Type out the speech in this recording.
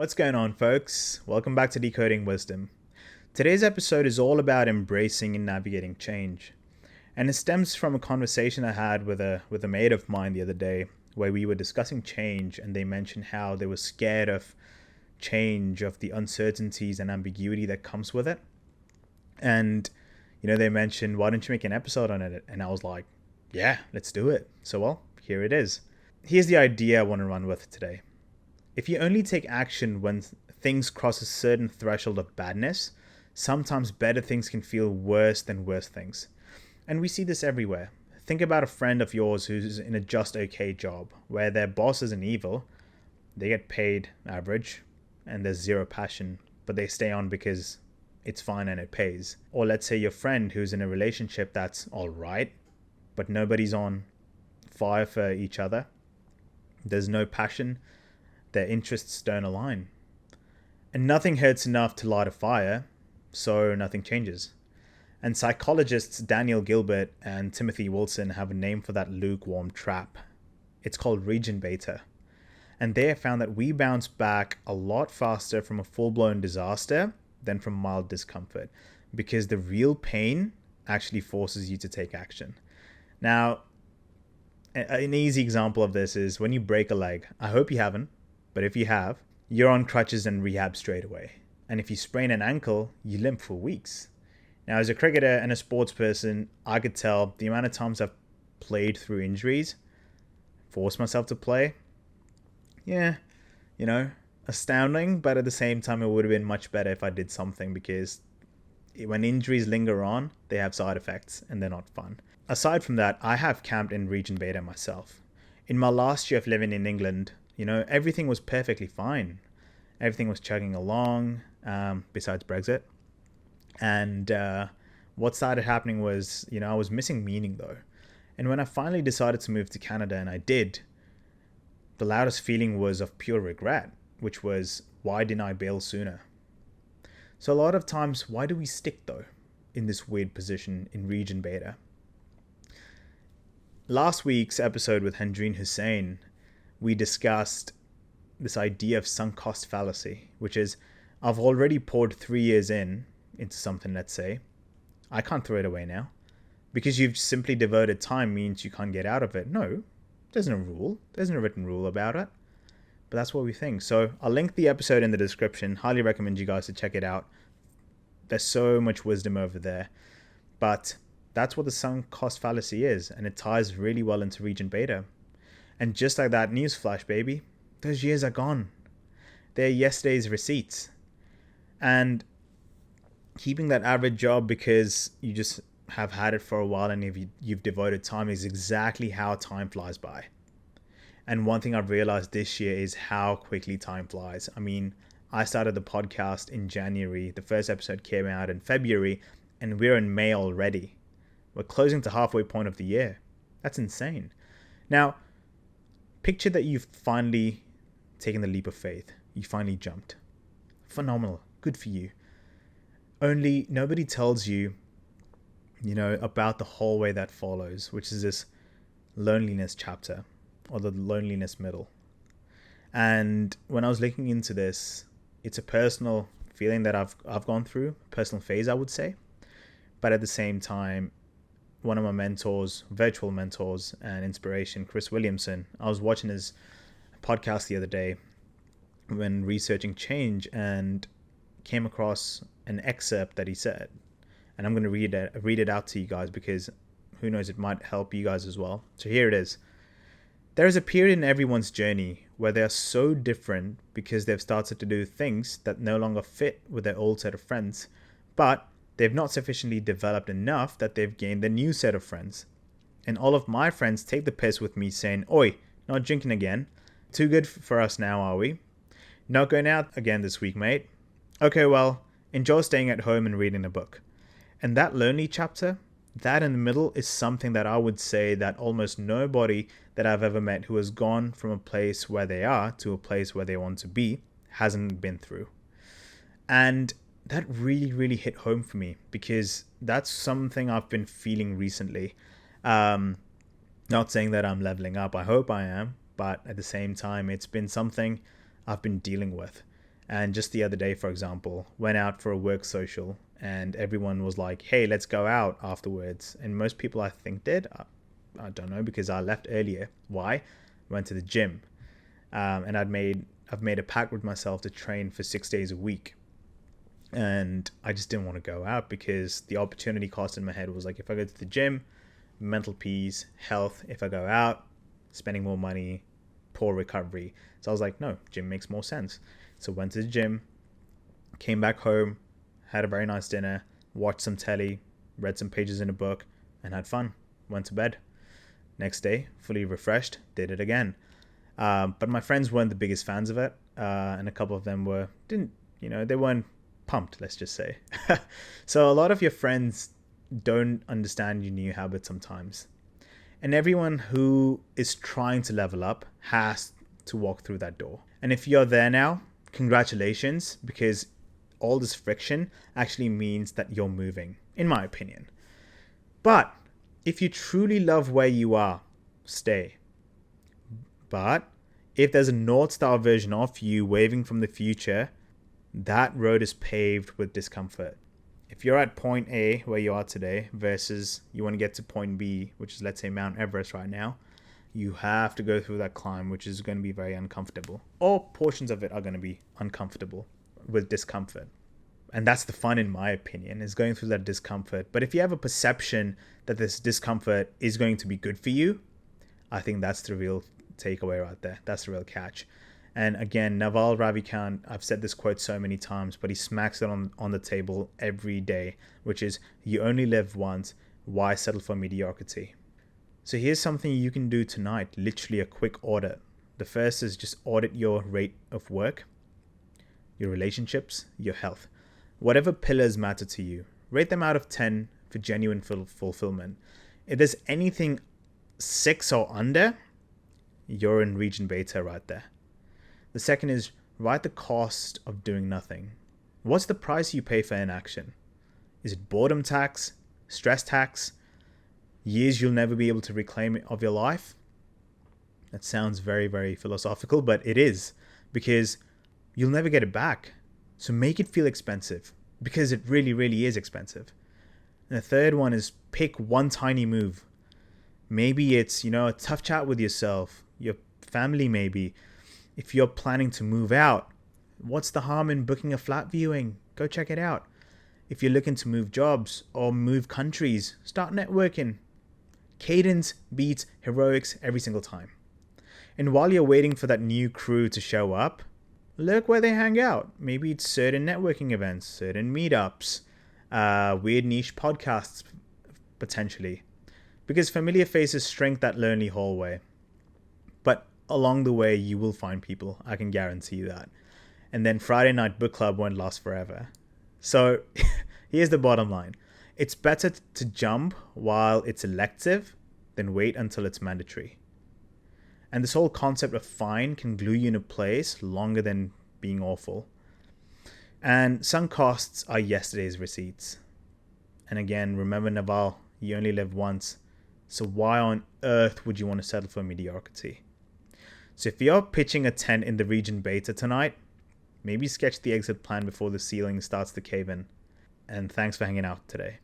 What's going on, folks? Welcome back to Decoding Wisdom. Today's episode is all about embracing and navigating change. And it stems from a conversation I had with a mate of mine the other day where we were discussing change, and they mentioned how they were scared of change, of the uncertainties and ambiguity that comes with it. And they mentioned, why don't you make an episode on it? And I was like, yeah, let's do it. So, well, here it is. Here's the idea I want to run with today. If you only take action when things cross a certain threshold of badness, sometimes better things can feel worse than worse things. And we see this everywhere. Think about a friend of yours who's in a just okay job, where their boss isn't evil, they get paid average, and there's zero passion, but they stay on because it's fine and it pays. Or let's say your friend who's in a relationship that's alright, but nobody's on fire for each other. There's no passion. Their interests don't align. And nothing hurts enough to light a fire, so nothing changes. And psychologists Daniel Gilbert and Timothy Wilson have a name for that lukewarm trap. It's called region beta. And they have found that we bounce back a lot faster from a full-blown disaster than from mild discomfort, because the real pain actually forces you to take action. Now, an easy example of this is when you break a leg. I hope you haven't. But if you have, you're on crutches and rehab straight away. And if you sprain an ankle, you limp for weeks. Now, as a cricketer and a sports person, I could tell the amount of times I've played through injuries, forced myself to play. Yeah, astounding. But at the same time, it would have been much better if I did something, because when injuries linger on, they have side effects and they're not fun. Aside from that, I have camped in region beta myself. In my last year of living in England, everything was perfectly fine. Everything was chugging along, besides Brexit. And what started happening was, I was missing meaning though. And when I finally decided to move to Canada, and I did, the loudest feeling was of pure regret, which was, why didn't I bail sooner? So a lot of times, why do we stick though in this weird position in region beta? Last week's episode with Hendrine Hussain, we discussed this idea of sunk cost fallacy, which is, I've already poured 3 years into something, let's say. I can't throw it away now. Because you've simply devoted time means you can't get out of it. No, there's no rule. There's no written rule about it. But that's what we think. So I'll link the episode in the description. Highly recommend you guys to check it out. There's so much wisdom over there. But that's what the sunk cost fallacy is. And it ties really well into region beta. And just like that, newsflash, baby, those years are gone. They're yesterday's receipts. And keeping that average job because you just have had it for a while and if you've devoted time is exactly how time flies by. And one thing I've realized this year is how quickly time flies. I mean, I started the podcast in January. The first episode came out in February, and we're in May already. We're closing to halfway point of the year. That's insane. Now, picture that you've finally taken the leap of faith. You finally jumped. Phenomenal. Good for you. Only nobody tells you, about the hallway that follows, which is this loneliness chapter, or the loneliness middle. And when I was looking into this, it's a personal feeling that I've gone through, personal phase, I would say. But at the same time, one of my mentors, virtual mentors and inspiration, Chris Williamson, I was watching his podcast the other day when researching change and came across an excerpt that he said. And I'm going to read it out to you guys because who knows, it might help you guys as well. So here it is. There is a period in everyone's journey where they are so different because they've started to do things that no longer fit with their old set of friends, but they've not sufficiently developed enough that they've gained a new set of friends. And all of my friends take the piss with me saying, "Oi, not drinking again. Too good for us now, are we? Not going out again this week, mate. Okay, well, enjoy staying at home and reading a book." And that lonely chapter, that in the middle, is something that I would say that almost nobody that I've ever met who has gone from a place where they are to a place where they want to be hasn't been through. And that really, really hit home for me because that's something I've been feeling recently. Not saying that I'm leveling up. I hope I am. But at the same time, it's been something I've been dealing with. And just the other day, for example, went out for a work social and everyone was like, hey, let's go out afterwards. And most people I think did. I don't know, because I left earlier. Why? Went to the gym. And I've made a pact with myself to train for 6 days a week. And I just didn't want to go out because the opportunity cost in my head was like, if I go to the gym, mental peace, health. If I go out, spending more money, poor recovery. So I was like, no, gym makes more sense. So went to the gym, came back home, had a very nice dinner, watched some telly, read some pages in a book, and had fun. Went to bed. Next day, fully refreshed, did it again. But my friends weren't the biggest fans of it, and a couple of them they weren't pumped, let's just say. So a lot of your friends don't understand your new habits sometimes. And everyone who is trying to level up has to walk through that door. And if you're there now, congratulations, because all this friction actually means that you're moving, in my opinion. But if you truly love where you are, stay. But if there's a North Star version of you waving from the future, that road is paved with discomfort. If you're at point A, where you are today, versus you want to get to point B, which is, let's say, Mount Everest right now, you have to go through that climb, which is going to be very uncomfortable. Or portions of it are going to be uncomfortable with discomfort. And that's the fun, in my opinion, is going through that discomfort. But if you have a perception that this discomfort is going to be good for you, I think that's the real takeaway right there. That's the real catch. And again, Naval Ravikant, I've said this quote so many times, but he smacks it on the table every day, which is, you only live once, why settle for mediocrity? So here's something you can do tonight, literally a quick audit. The first is just audit your rate of work, your relationships, your health. Whatever pillars matter to you, rate them out of 10 for genuine fulfillment. If there's anything 6 or under, you're in region beta right there. The second is, write the cost of doing nothing. What's the price you pay for inaction? Is it boredom tax, stress tax, years you'll never be able to reclaim of your life? That sounds very, very philosophical, but it is, because you'll never get it back. So make it feel expensive, because it really, really is expensive. And the third one is, pick one tiny move. Maybe it's, a tough chat with yourself, your family maybe. If you're planning to move out, what's the harm in booking a flat viewing? Go check it out. If you're looking to move jobs or move countries, start networking. Cadence beats heroics every single time. And while you're waiting for that new crew to show up, look where they hang out. Maybe it's certain networking events, certain meetups, weird niche podcasts, potentially. Because familiar faces shrink that lonely hallway. But along the way, you will find people. I can guarantee you that. And then Friday night book club won't last forever. So here's the bottom line. It's better to jump while it's elective than wait until it's mandatory. And this whole concept of fine can glue you in a place longer than being awful. And sunk costs are yesterday's receipts. And again, remember Naval, you only live once. So why on earth would you want to settle for mediocrity? So if you're pitching a tent in the region beta tonight, maybe sketch the exit plan before the ceiling starts to cave in. And thanks for hanging out today.